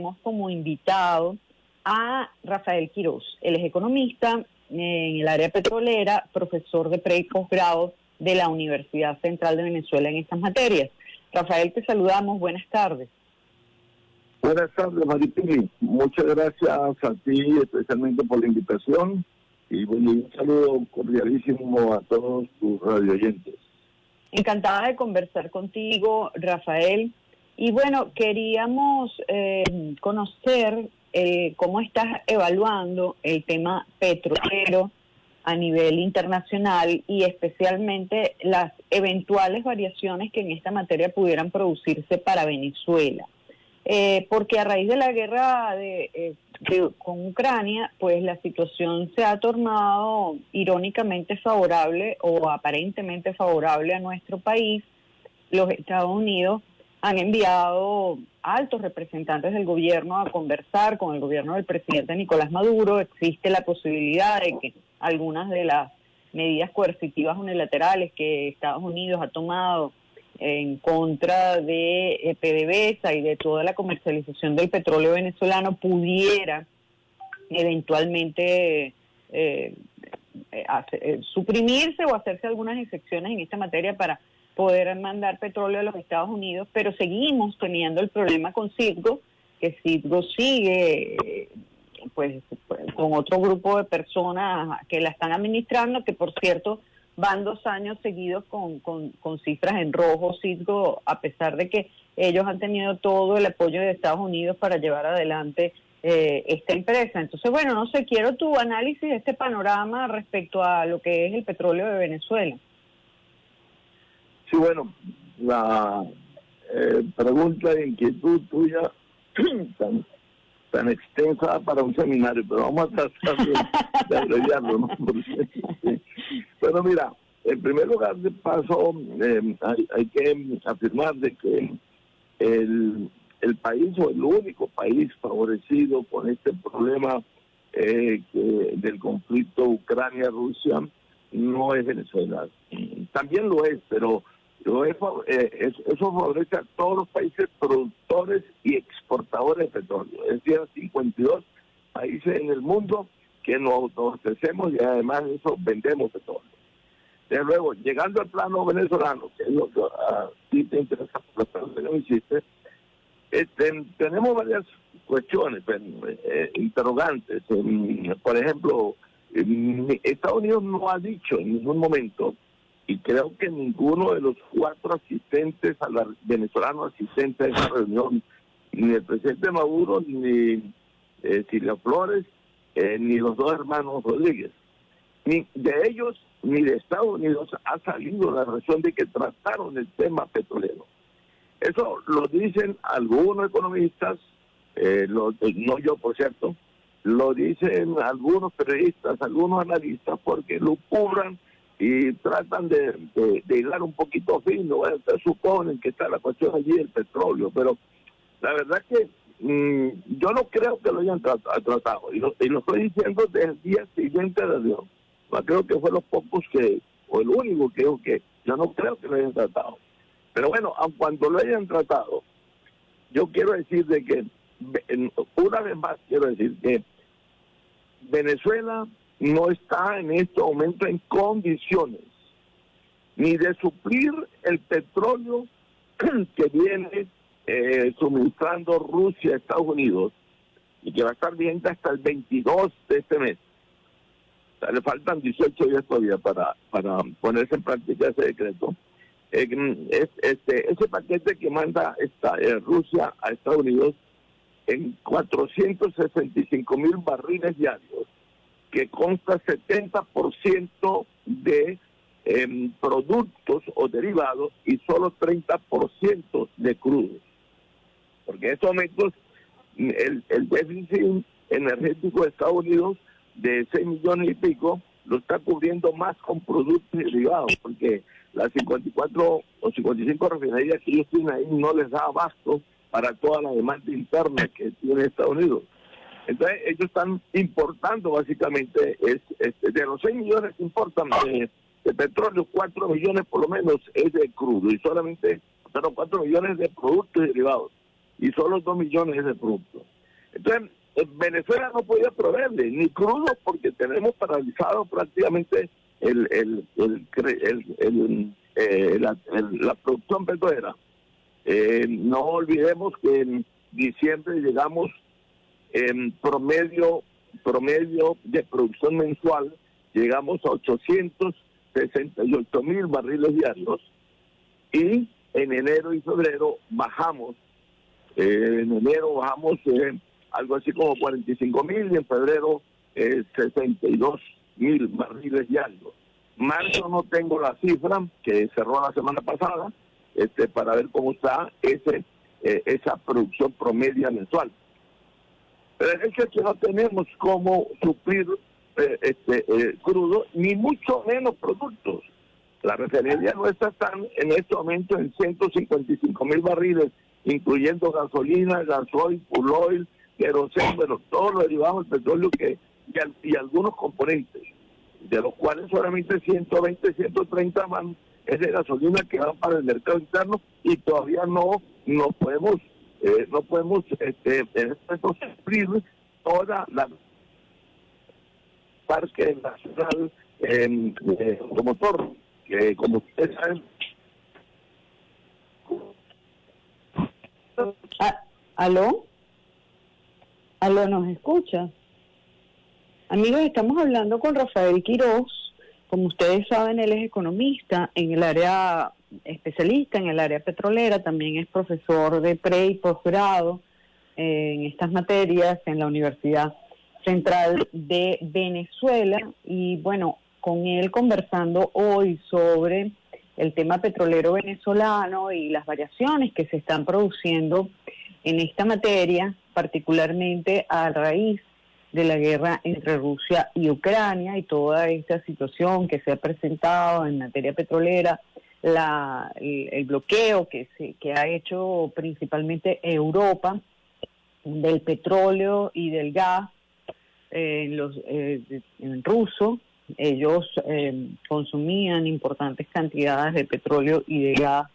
tenemos como invitado a Rafael Quiroz. Él es economista en el área petrolera, profesor de pre y posgrado de la Universidad Central de Venezuela en estas materias. Rafael, te saludamos. Buenas tardes. Buenas tardes, Maripili. Muchas gracias a ti especialmente por la invitación y un saludo cordialísimo a todos tus radioyentes. Encantada de conversar contigo, Rafael. Y bueno, queríamos conocer cómo estás evaluando el tema petrolero a nivel internacional y especialmente las eventuales variaciones que en esta materia pudieran producirse para Venezuela. Porque a raíz de la guerra con Ucrania, pues la situación se ha tornado irónicamente favorable o aparentemente favorable a nuestro país. Los Estados Unidos han enviado altos representantes del gobierno a conversar con el gobierno del presidente Nicolás Maduro. Existe la posibilidad de que algunas de las medidas coercitivas unilaterales que Estados Unidos ha tomado en contra de PDVSA y de toda la comercialización del petróleo venezolano pudiera eventualmente suprimirse o hacerse algunas excepciones en esta materia para poder mandar petróleo a los Estados Unidos, pero seguimos teniendo el problema con Citgo, que Citgo sigue pues con otro grupo de personas que la están administrando, que por cierto van 2 años seguidos con cifras en rojo, Citgo, a pesar de que ellos han tenido todo el apoyo de Estados Unidos para llevar adelante esta empresa. Entonces, bueno, no sé, quiero tu análisis de este panorama respecto a lo que es el petróleo de Venezuela. Sí, bueno, la pregunta de inquietud tuya tan extensa para un seminario, pero vamos a tratar de abreviarlo, ¿no? Pero mira, en primer lugar de paso hay que afirmar de que el país o el único país favorecido con este problema del conflicto Ucrania-Rusia no es Venezuela. También lo es, pero eso favorece a todos los países productores y exportadores de petróleo. Es decir, 52 países en el mundo que nos abastecemos y además de eso vendemos petróleo. Desde luego, llegando al plano venezolano, que es lo que a ti te interesa por lo que no hiciste, tenemos varias cuestiones, interrogantes. Por ejemplo, Estados Unidos no ha dicho en ningún momento, y creo que ninguno de los 4 asistentes venezolanos asistentes a esa reunión, ni el presidente Maduro, ni Silvia Flores, ni los 2 hermanos Rodríguez, ni de ellos ni de Estados Unidos ha salido la razón de que trataron el tema petrolero. Eso lo dicen algunos economistas, no yo por cierto, lo dicen algunos periodistas, algunos analistas, porque lo cubran y tratan de hilar un poquito fino. Bueno, ustedes suponen que está la cuestión allí del petróleo, pero la verdad que yo no creo que lo hayan tratado, y lo estoy diciendo desde el día siguiente de la reunión. Creo que fue los pocos o el único que yo no creo que lo hayan tratado. Pero bueno, aun cuando lo hayan tratado, yo quiero decir de que, una vez más quiero decir que Venezuela no está en este momento en condiciones ni de suplir el petróleo que viene suministrando Rusia a Estados Unidos y que va a estar vigente hasta el 22 de este mes. O sea, le faltan 18 días todavía para ponerse en práctica ese decreto. Ese paquete que manda Rusia a Estados Unidos en 465,000 barriles diarios, que consta 70% de productos o derivados y solo 30% de crudos. Porque en estos momentos el déficit energético de Estados Unidos de 6 millones y pico lo está cubriendo más con productos derivados, porque las 54 o 55 refinerías que ellos tienen ahí no les da abasto para toda la demanda interna que tiene Estados Unidos. Entonces ellos están importando básicamente, de los 6 millones que importan de petróleo, 4 millones por lo menos es de crudo, y solamente 4 millones de productos derivados, y solo 2 millones es de productos. Entonces, Venezuela no podía proveerle ni crudo porque tenemos paralizado prácticamente la producción petrolera. No olvidemos que en diciembre llegamos en promedio de producción mensual, llegamos a 868,000 barriles diarios, y en enero y febrero bajamos. En enero bajamos algo así como 45,000 y en febrero 62,000 barriles diarios. Marzo no tengo la cifra, que cerró la semana pasada, para ver cómo está esa producción promedia mensual. Pero el hecho es que no tenemos cómo suplir crudo, ni mucho menos productos. La refinería nuestra está en este momento en 155,000 barriles, incluyendo gasolina, gasoil, fuel oil, queroseno, bueno, todos los derivados del petróleo y algunos componentes, de los cuales solamente 120, 130 van es de gasolina que van para el mercado interno, y todavía no podemos suplir toda la parque nacional automotor, que como ustedes saben. ¿Aló? ¿Aló, nos escucha? Amigos, estamos hablando con Rafael Quiroz. Como ustedes saben, él es economista en el área, especialista en el área petrolera, también es profesor de pre y posgrado en estas materias en la Universidad Central de Venezuela. Y bueno, con él conversando hoy sobre el tema petrolero venezolano y las variaciones que se están produciendo en esta materia, particularmente a raíz de la guerra entre Rusia y Ucrania y toda esta situación que se ha presentado en materia petrolera, el bloqueo que ha hecho principalmente Europa del petróleo y del gas en ruso. Ellos consumían importantes cantidades de petróleo y de gas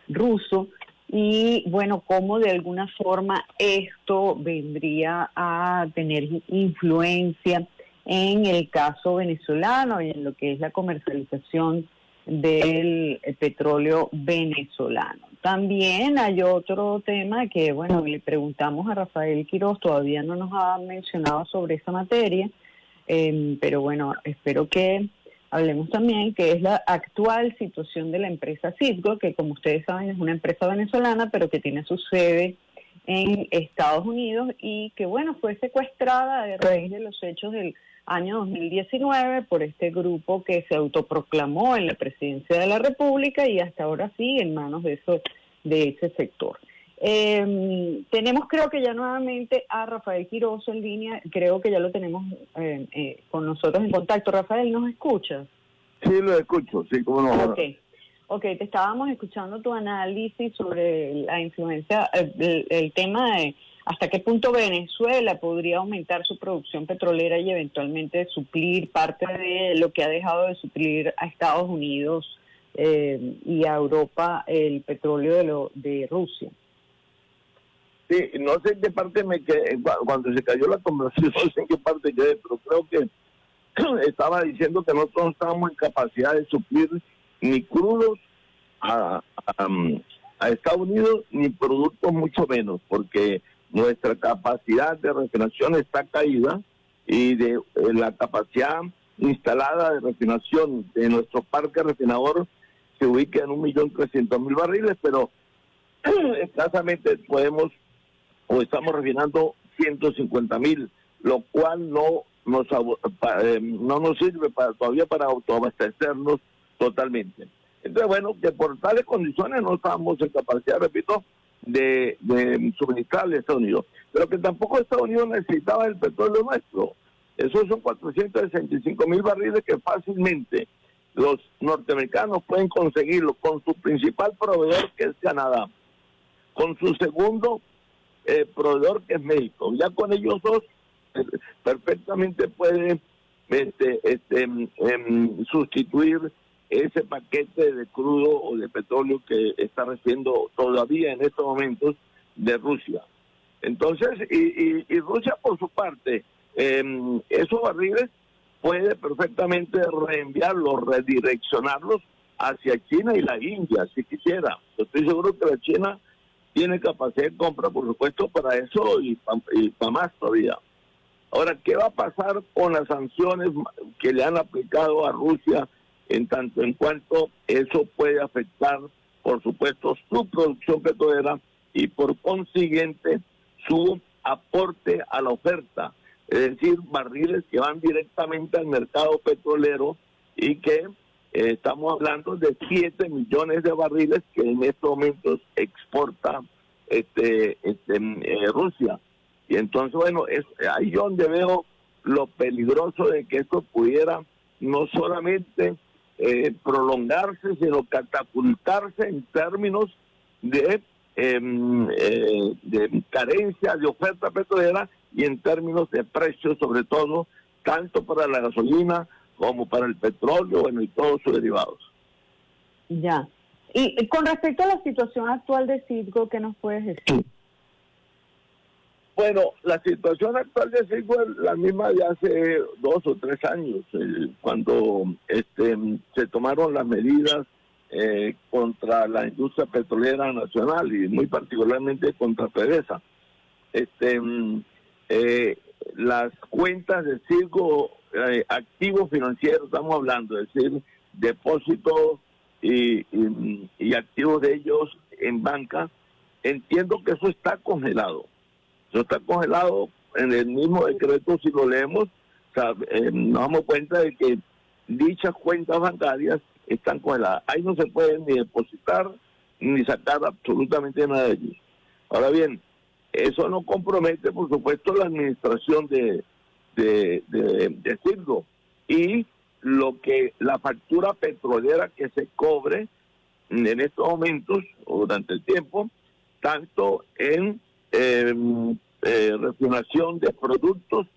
ruso. Y bueno, cómo de alguna forma esto vendría a tener influencia en el caso venezolano y en lo que es la comercialización del petróleo venezolano. También hay otro tema que, bueno, le preguntamos a Rafael Quiroz, todavía no nos ha mencionado sobre esa materia, pero bueno, espero que hablemos también, que es la actual situación de la empresa Citgo, que como ustedes saben es una empresa venezolana, pero que tiene su sede en Estados Unidos y que, bueno, fue secuestrada a raíz de los hechos del año 2019 por este grupo que se autoproclamó en la presidencia de la República y hasta ahora sigue en manos de ese sector. Tenemos, creo que ya nuevamente a Rafael Quiroz en línea, creo que ya lo tenemos con nosotros en contacto. Rafael, ¿nos escuchas? Sí, lo escucho, sí, cómo no. Ok, te estábamos escuchando tu análisis sobre la influencia, el tema de hasta qué punto Venezuela podría aumentar su producción petrolera y eventualmente suplir parte de lo que ha dejado de suplir a Estados Unidos y a Europa el petróleo de Rusia. Sí, no sé en qué parte me quedé, cuando se cayó la conversación, no sé en qué parte quedé, pero creo que estaba diciendo que nosotros no estábamos en capacidad de suplir ni crudos a Estados Unidos, ni productos mucho menos, porque nuestra capacidad de refinación está caída y de la capacidad instalada de refinación de nuestro parque refinador se ubica en 1.300.000 barriles, pero escasamente podemos o estamos refinando 150,000, lo cual no nos sirve todavía para autoabastecernos totalmente. Entonces, bueno, que por tales condiciones no estamos en capacidad, repito, de suministrarle a Estados Unidos. Pero que tampoco Estados Unidos necesitaba el petróleo nuestro. Esos son 465,000 barriles que fácilmente los norteamericanos pueden conseguirlo con su principal proveedor, que es Canadá, con su segundo proveedor, que es México. Ya con ellos dos perfectamente puede sustituir ese paquete de crudo o de petróleo que está recibiendo todavía en estos momentos de Rusia. Entonces, y Rusia por su parte, esos barriles puede perfectamente reenviarlos, redireccionarlos hacia China y la India, si quisiera. Yo estoy seguro que la China tiene capacidad de compra, por supuesto, para eso y para más todavía. Ahora, ¿qué va a pasar con las sanciones que le han aplicado a Rusia en tanto en cuanto eso puede afectar, por supuesto, su producción petrolera y por consiguiente su aporte a la oferta? Es decir, barriles que van directamente al mercado petrolero y que estamos hablando de 7 millones de barriles que en estos momentos exporta Rusia. Y entonces, bueno, es ahí donde veo lo peligroso de que esto pudiera no solamente prolongarse, sino catapultarse en términos de carencia de oferta petrolera y en términos de precios, sobre todo, tanto para la gasolina como para el petróleo, bueno, y todos sus derivados. Ya. Y con respecto a la situación actual de Citgo, ¿qué nos puedes decir? Bueno, la situación actual de Citgo es la misma de hace 2 o 3 años, cuando se tomaron las medidas contra la industria petrolera nacional y muy particularmente contra PDVSA. Las cuentas de Citgo, activos financieros, estamos hablando, es decir, depósitos y activos de ellos en banca, entiendo que eso está congelado. Eso está congelado en el mismo decreto, si lo leemos, nos damos cuenta de que dichas cuentas bancarias están congeladas. Ahí no se puede ni depositar ni sacar absolutamente nada de allí. Ahora bien, eso no compromete, por supuesto, la administración de Citgo y la factura petrolera que se cobre en estos momentos o durante el tiempo, tanto en refinación de productos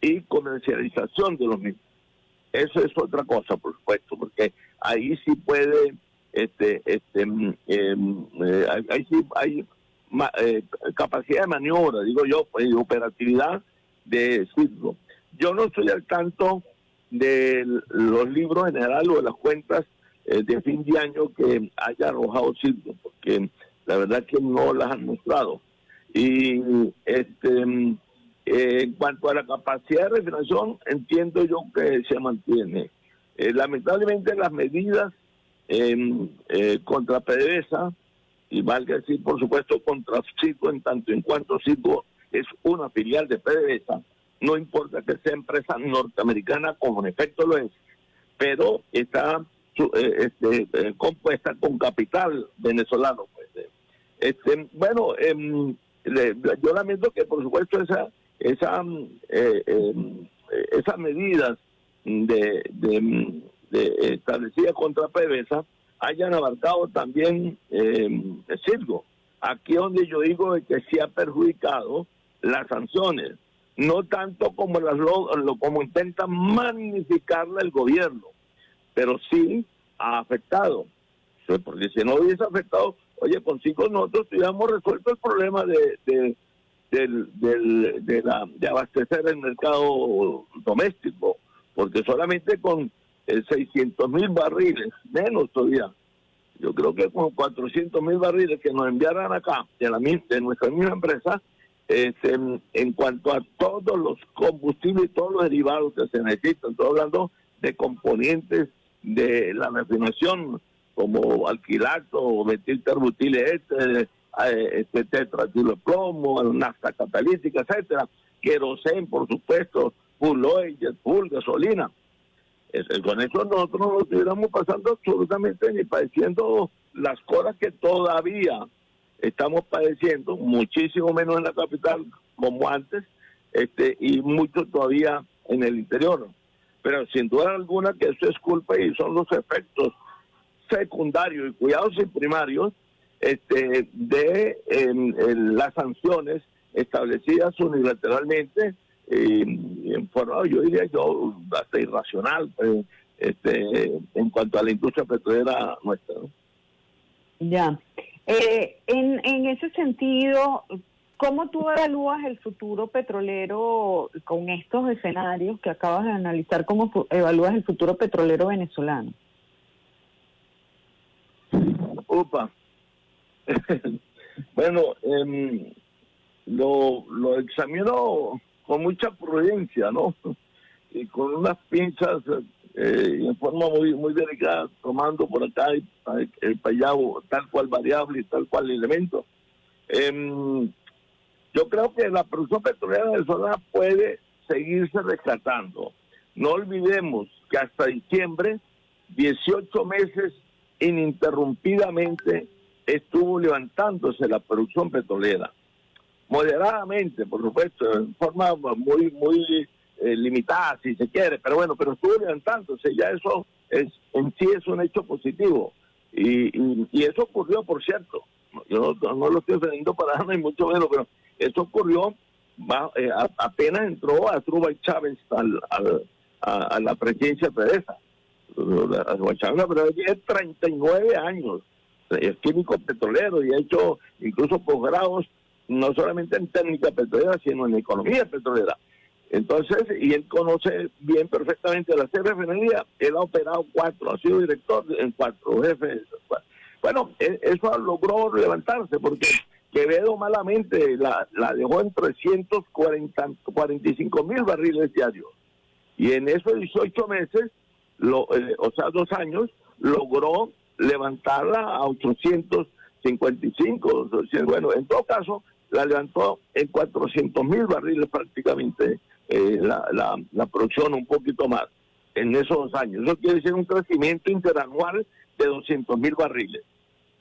y comercialización de los mismos. Eso es otra cosa, por supuesto, porque ahí sí puede, ahí sí hay capacidad de maniobra, digo yo, pues, operatividad de Citgo. Yo no estoy al tanto de los libros generales o de las cuentas de fin de año que haya arrojado Citgo, porque la verdad que no las han mostrado. Y en cuanto a la capacidad de refinación, entiendo yo que se mantiene. Lamentablemente las medidas contra PDVSA, y valga decir, por supuesto, contra Citgo, en tanto en cuanto Citgo es una filial de PDVSA, no importa que sea empresa norteamericana, como en efecto lo es, pero está compuesta con capital venezolano. Pues. Bueno, yo lamento que, por supuesto, esas medidas establecidas contra PDVSA hayan abarcado también Citgo. Aquí donde yo digo que se ha perjudicado las sanciones, no tanto como como intenta magnificarla el gobierno, pero sí ha afectado. Porque si no hubiese afectado, oye, con Citgo nosotros hubiéramos resuelto el problema de abastecer el mercado doméstico, porque solamente con 600,000 barriles, menos todavía, yo creo que con 400,000 barriles que nos enviaran acá, de nuestra misma empresa, en cuanto a todos los combustibles y todos los derivados que se necesitan, estoy hablando de componentes de la refinación, como alquilato, metilterbutil, tetratilo de plomo, nafta catalítica, etcétera, querosén, por supuesto, full oil, jet fuel, gasolina. Con eso nosotros no estuviéramos pasando absolutamente ni padeciendo las cosas que todavía estamos padeciendo, muchísimo menos en la capital como antes, y mucho todavía en el interior. Pero sin duda alguna que eso es culpa y son los efectos secundarios y cuidados y primarios de las sanciones establecidas unilateralmente en forma, yo diría yo, hasta irracional, en cuanto a la industria petrolera nuestra, ¿no? Ya. En ese sentido, ¿Cómo tú evalúas el futuro petrolero con estos escenarios que acabas de analizar? ¿Cómo evalúas el futuro petrolero venezolano? Opa. Bueno, lo examino con mucha prudencia, ¿no? Y con unas pinzas en forma muy delicada, tomando por acá el payabo, tal cual variable y tal cual elemento. Yo creo que la producción petrolera venezolana puede seguirse rescatando. No olvidemos que hasta diciembre, 18 meses ininterrumpidamente estuvo levantándose la producción petrolera. Moderadamente, por supuesto, en forma muy limitada, si se quiere, pero bueno, pero estuvo levantándose, ya eso en sí es un hecho positivo. Y eso ocurrió, por cierto, yo no lo estoy ofendiendo para nada, y mucho menos, pero eso ocurrió apenas entró Asdrúbal Chávez a la presidencia PDVSA. Asdrúbal Chávez tiene 39 años, es químico petrolero y ha hecho incluso posgrados, no solamente en técnica petrolera, sino en economía petrolera. Entonces, y él conoce bien perfectamente las refinerías, él ha operado 4, ha sido director en 4, jefe. Bueno, eso logró levantarse porque Quevedo malamente la dejó en 345,000 barriles diarios. Y en esos 18 meses, o sea, 2 años, logró levantarla a 855. Bueno, en todo caso, la levantó en 400,000 barriles prácticamente, la producción un poquito más en esos 2 años. Eso quiere decir un crecimiento interanual de 200,000 barriles.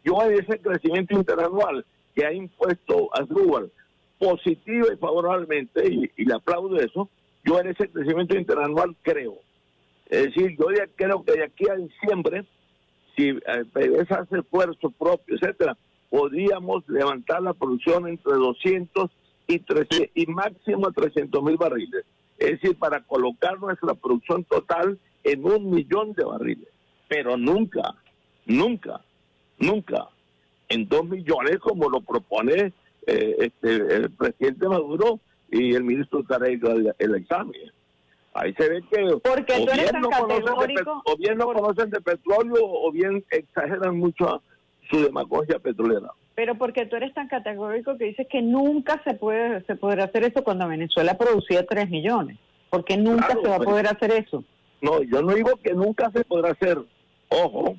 Yo en ese crecimiento interanual que ha impuesto Asdrúbal positiva y favorablemente, y le aplaudo eso, yo en ese crecimiento interanual creo. Es decir, yo ya creo que de aquí a diciembre, si PDVSA hace esfuerzo propio, etcétera, podríamos levantar la producción entre 200 y máximo 300,000 barriles. Es decir, para colocar nuestra producción total en 1,000,000 de barriles. Pero nunca en 2 millones como lo propone el presidente Maduro y el ministro Tareca el examen. Ahí se ve que porque o tú eres bien, tan categórico, o bien no conocen de petróleo o bien exageran mucho su demagogia petrolera. Pero porque tú eres tan categórico que dices que nunca se podrá hacer eso cuando Venezuela producía 3 millones. Porque nunca se va a poder hacer eso. No, yo no digo que nunca se podrá hacer. Ojo.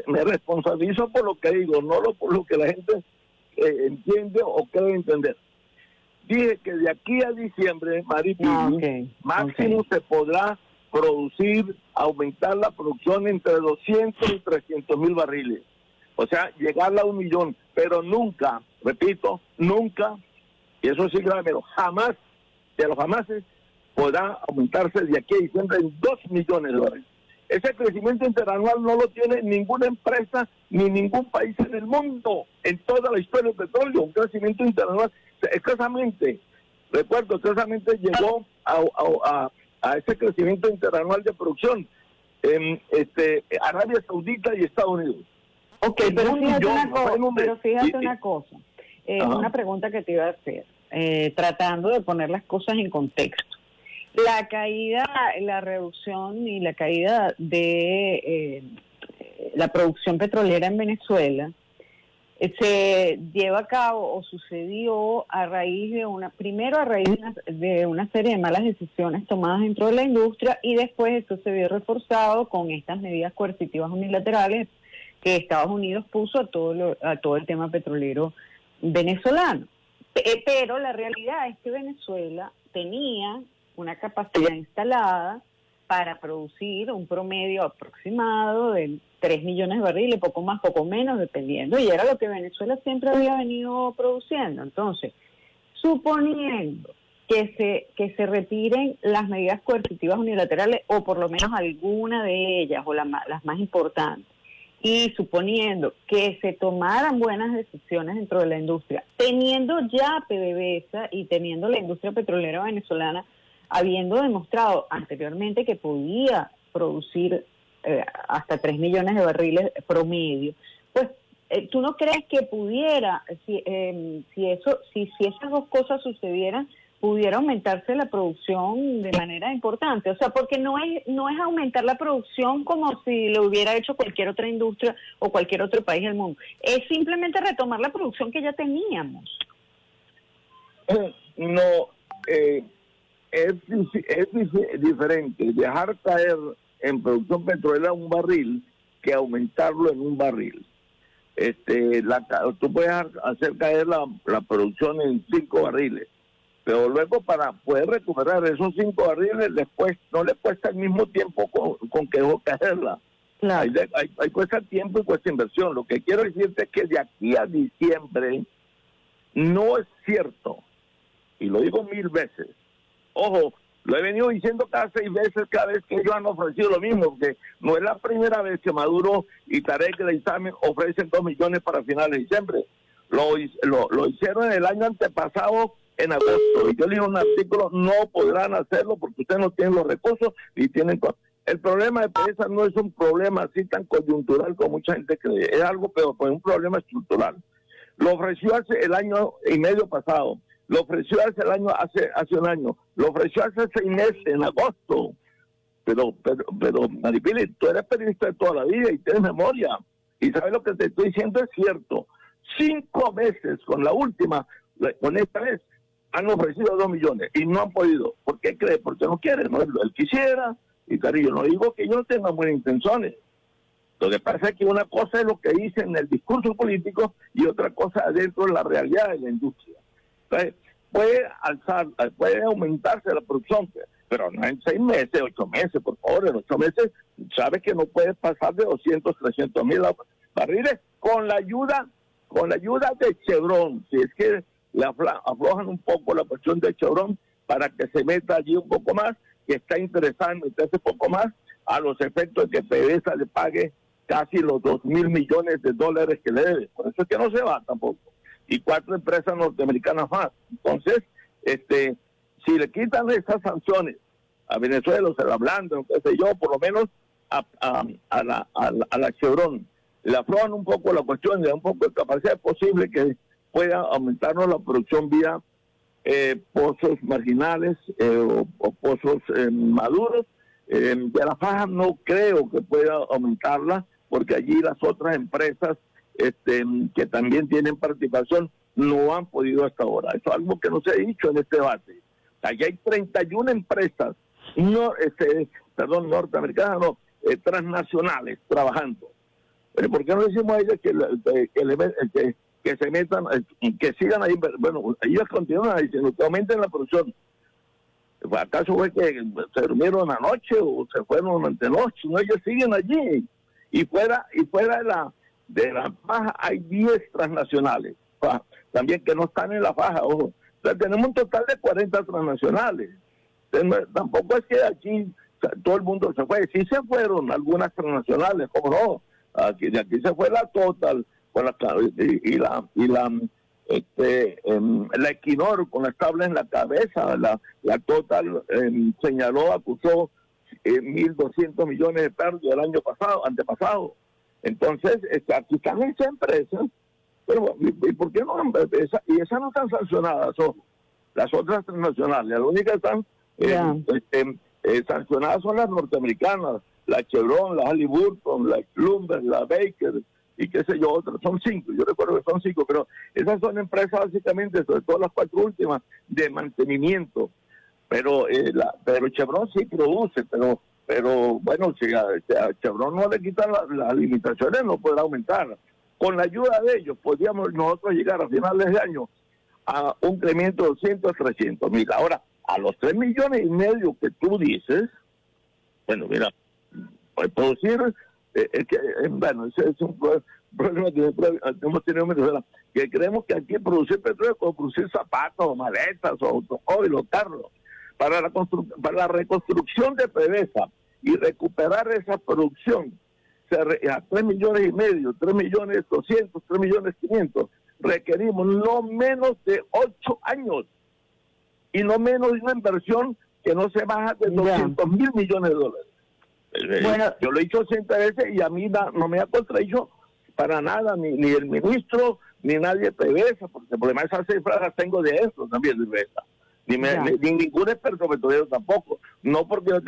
Me responsabilizo por lo que digo, no por lo que la gente entiende o cree entender. Dije que de aquí a diciembre, máximo se podrá producir, aumentar la producción entre 200 y 300,000 barriles. O sea, llegar a 1,000,000, pero nunca, repito, nunca, y eso sí grave, pero jamás, de los jamases, podrá aumentarse de aquí a diciembre en 2 millones de dólares. Ese crecimiento interanual no lo tiene ninguna empresa ni ningún país en el mundo, en toda la historia del petróleo. Un crecimiento interanual, escasamente llegó a ese crecimiento interanual de producción en Arabia Saudita y Estados Unidos. Ok, pero fíjate una cosa, una pregunta que te iba a hacer, tratando de poner las cosas en contexto. La caída, la reducción y la caída de la producción petrolera en Venezuela se lleva a cabo o sucedió a raíz de una serie de malas decisiones tomadas dentro de la industria, y después esto se vio reforzado con estas medidas coercitivas unilaterales que Estados Unidos puso a todo el tema petrolero venezolano. Pero la realidad es que Venezuela tenía una capacidad instalada para producir un promedio aproximado de 3 millones de barriles, poco más, poco menos, dependiendo, y era lo que Venezuela siempre había venido produciendo. Entonces, suponiendo que se retiren las medidas coercitivas unilaterales, o por lo menos alguna de ellas, o las más importantes, y suponiendo que se tomaran buenas decisiones dentro de la industria, teniendo ya PDVSA y teniendo la industria petrolera venezolana habiendo demostrado anteriormente que podía producir hasta 3 millones de barriles promedio, pues ¿tú no crees que pudiera, si esas dos cosas sucedieran, pudiera aumentarse la producción de manera importante? O sea, porque no es aumentar la producción como si lo hubiera hecho cualquier otra industria o cualquier otro país del mundo. Es simplemente retomar la producción que ya teníamos. No, es diferente dejar caer en producción petrolera un barril que aumentarlo en un barril. Tú puedes hacer caer la producción en 5 barriles, pero luego para poder recuperar esos 5 barriles después no le cuesta el mismo tiempo con que dejó caerla. Claro. Hay cuesta tiempo y cuesta inversión. Lo que quiero decirte es que de aquí a diciembre no es cierto, y lo digo 1000 veces, ojo, lo he venido diciendo cada 6 veces, cada vez que ellos han ofrecido lo mismo, porque no es la primera vez que Maduro y Tarek El Aissami ofrecen 2 millones para finales de diciembre. Lo hicieron en el año antepasado, en agosto, y yo leí un artículo, no podrán hacerlo porque ustedes no tienen los recursos y tienen... El problema de PDVSA no es un problema así tan coyuntural como mucha gente cree, es algo peor, pues es un problema estructural. Lo ofreció hace el año y medio pasado, lo ofreció hace un año, lo ofreció hace 6 meses, en agosto. Pero Maripili, tú eres periodista de toda la vida y tienes memoria, y sabes lo que te estoy diciendo es cierto. 5 veces con la última, con esta vez, han ofrecido 2 millones y no han podido. ¿Por qué cree? Porque no quiere, ¿no? Él quisiera, y cariño, no digo que yo no tenga buenas intenciones. Lo que pasa es que una cosa es lo que dice en el discurso político y otra cosa dentro de la realidad de la industria. Entonces, puede aumentarse la producción, pero no en 6 meses, 8 meses, por favor. En 8 meses, sabes que no puedes pasar de 200, 300 mil barriles con la ayuda de Chevron. Si es que le aflojan un poco la cuestión de Chevron para que se meta allí un poco más, que está interesado en meterse un poco más a los efectos de que PDVSA le pague casi los $2,000 millones que le debe. Por eso es que no se va tampoco. Y 4 empresas norteamericanas más. Entonces, si le quitan esas sanciones a Venezuela, se la blandan, qué sé yo, por lo menos a la Chevron, le aflojan un poco la cuestión, le da un poco de capacidad, es posible que pueda aumentarnos la producción vía pozos marginales o pozos maduros. De la faja no creo que pueda aumentarla, porque allí las otras empresas que también tienen participación no han podido hasta ahora. Eso es algo que no se ha dicho en este debate. Allí hay 31 empresas, norteamericanas, transnacionales trabajando. Pero ¿por qué no decimos a ellos que se metan, que sigan ahí? Bueno, ellos continúan diciendo que aumenten la producción. ¿Acaso fue que se durmieron anoche o se fueron antenoche? No, ellos siguen allí. Y fuera de la faja hay 10 transnacionales, también que no están en la faja, ojo. O sea, tenemos un total de 40 transnacionales. Entonces, tampoco es que aquí todo el mundo se fue. Sí se fueron algunas transnacionales, ¿cómo no? De aquí se fue la Total la Equinor con las tablas en la cabeza. La Total acusó 1.200 millones de pérdidas el año antepasado. Entonces, aquí están esas empresas, pero ¿y por qué no? Esas no están sancionadas, son las otras transnacionales. Las únicas que están sancionadas son las norteamericanas, la Chevron, la Halliburton, la Schlumberger, la Baker, y qué sé yo, otras. Son 5, yo recuerdo que son 5, pero esas son empresas básicamente, sobre todo las 4 últimas, de mantenimiento. Pero Chevron sí produce, pero bueno, si a Chevron no le quitan las limitaciones, no podrá aumentar. Con la ayuda de ellos, podríamos nosotros llegar a finales de año a un incremento de 200, 300 mil. Ahora, a los 3,5 millones que tú dices, bueno, mira, pues producir, bueno, ese es un problema que hemos tenido en Venezuela, que creemos que aquí producir petróleo es como producir zapatos, o maletas, o automóviles, o carros. Para la reconstrucción de PDVSA y recuperar esa producción a 3,5 millones, 3,200,000, 3,500,000, requerimos no menos de 8 años y no menos de una inversión que no se baja de $200,000 millones. Bueno, yo lo he dicho 80 veces y a mí no me ha contradicho para nada, ni el ministro, ni nadie PDVSA, porque el problema de esas cifras las tengo de eso también, de PDVSA. Ni ningún experto petrolero tampoco. No porque yo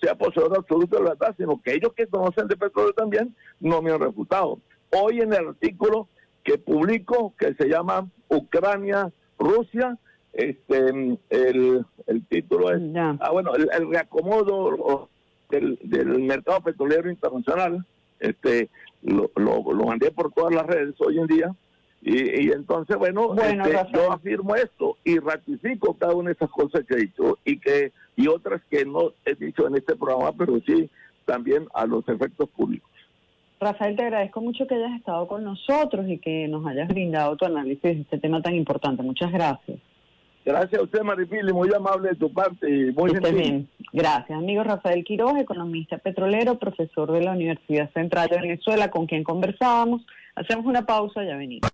sea poseedor absoluto de la verdad, sino que ellos que conocen de petróleo también no me han refutado. Hoy en el artículo que publico, que se llama Ucrania-Rusia, el título es, el reacomodo del mercado petrolero internacional, lo mandé por todas las redes hoy en día, y entonces, yo afirmo esto y ratifico cada una de esas cosas que he dicho y otras que no he dicho en este programa, pero sí también a los efectos públicos. Rafael, te agradezco mucho que hayas estado con nosotros y que nos hayas brindado tu análisis de este tema tan importante. Muchas gracias. Gracias a usted, Maripili, muy amable de tu parte y muy gentil. Bien. Gracias, amigo Rafael Quiroz, economista petrolero, profesor de la Universidad Central de Venezuela, con quien conversábamos. Hacemos una pausa, ya venimos.